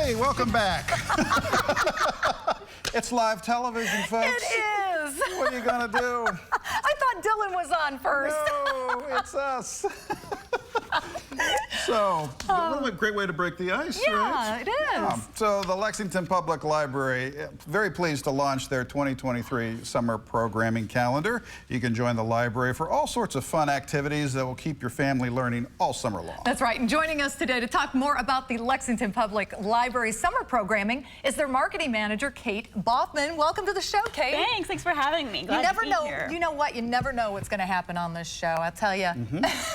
Hey, welcome back. It's live television, folks. It is. What are you gonna do? I thought Dylan was on first. No, it's us. So, what a great way to break the ice, right? Yeah, it is. So the Lexington Public Library, very pleased to launch their 2023 summer programming calendar. You can join the library for all sorts of fun activities that will keep your family learning all summer long. That's right. And joining us today to talk more about the Lexington Public Library summer programming is their marketing manager, Kate Boffman. Welcome to the show, Kate. Thanks for having me. Glad You never to be know. here. You know what? You never know what's going to happen on this show. I'll tell you.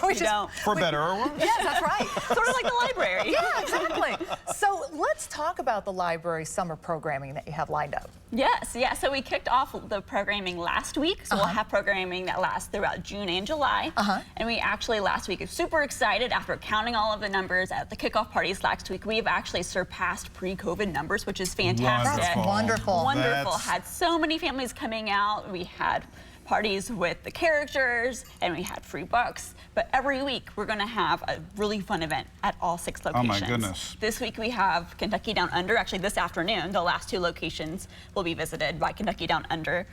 We don't. For better or worse? Yes, that's right. Sort of like the library. Yeah, exactly. So let's talk about the library summer programming that you have lined up. Yes, yeah. So we kicked off the programming last week. So we'll have programming that lasts throughout June and July. And we actually last week, super excited after counting all of the numbers at the kickoff parties last week. We've actually surpassed pre-COVID numbers, which is fantastic. That's wonderful. Wonderful. Had so many families coming out. We had parties with the characters, and we had free books. But every week, we're going to have a really fun event at all 6 locations. Oh, my goodness. This week, we have Kentucky Down Under. Actually, this afternoon, the last 2 locations will be visited by Kentucky Down Under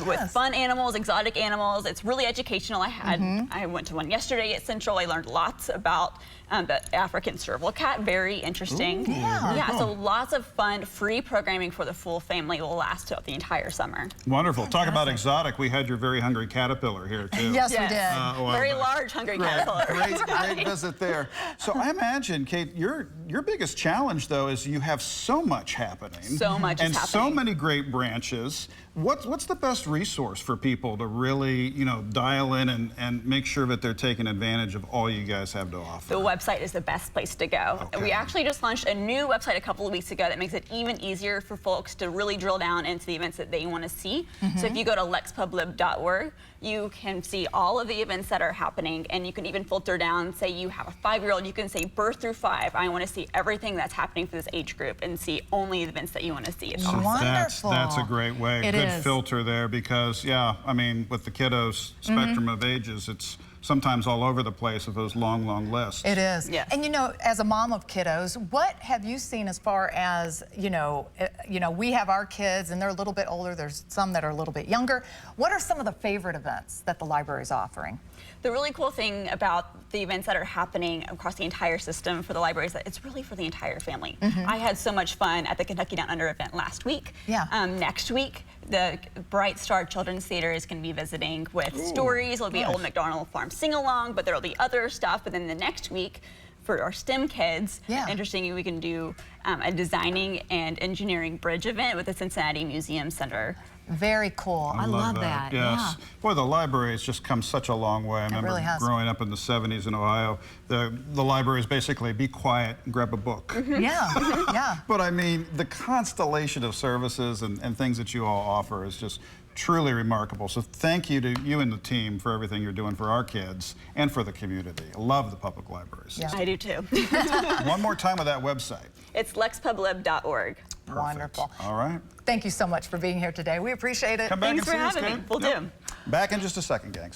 with fun animals, exotic animals. It's really educational. I went to one yesterday at Central. I learned lots about the African serval cat. Very interesting. Ooh, yeah, cool. so lots of fun, free programming for the full family will last throughout the entire summer. Wonderful. Talk about exotic. We had your very hungry caterpillar here, too. Yes, we did. Very large hungry caterpillar. Great visit there. So I imagine, Kate, your biggest challenge, though, is you have so much happening. So much is and happening. so many great branches. What's the best resource for people to really, dial in and make sure that they're taking advantage of all you guys have to offer? The website is the best place to go. Okay. We actually just launched a new website a couple of weeks ago that makes it even easier for folks to really drill down into the events that they want to see. So if you go to lexpublib.org, you can see all of the events that are happening, and you can even filter down. Say you have a 5-year-old, you can say birth through 5. I want to see everything that's happening for this age group and see only the events that you want to see. It's awesome. Wonderful. That's a great way. It Good is. filter there because, yeah, I mean, with the kiddos spectrum of ages, it's sometimes all over the place with those long, long lists. It is. Yes. And as a mom of kiddos, what have you seen as far as, we have our kids and they're a little bit older, there's some that are a little bit younger. What are some of the favorite events that the library is offering? The really cool thing about the events that are happening across the entire system for the library is that it's really for the entire family. I had so much fun at the Kentucky Down Under event last week. Yeah. Next week, the Bright Star Children's Theater is going to be visiting with stories. It'll be Old MacDonald Farm sing-along, but there'll be other stuff. But then the next week, for our STEM kids, interestingly, we can do a designing and engineering bridge event with the Cincinnati Museum Center. Very cool. I love that. Yes. Yeah. Boy, the library has just come such a long way. I remember really has. growing up in the 70s in Ohio, the library is basically be quiet and grab a book. Yeah. Yeah. But I mean, the constellation of services and things that you all offer is just truly remarkable. So thank you to you and the team for everything you're doing for our kids and for the community. I love the public libraries. Yeah. I do too. One more time with that website. It's lexpublib.org. Perfect. Wonderful. All right. Thank you so much for being here today. We appreciate it. Come back Thanks and for see us, having me. Kate. Will do. Back in just a second, gang.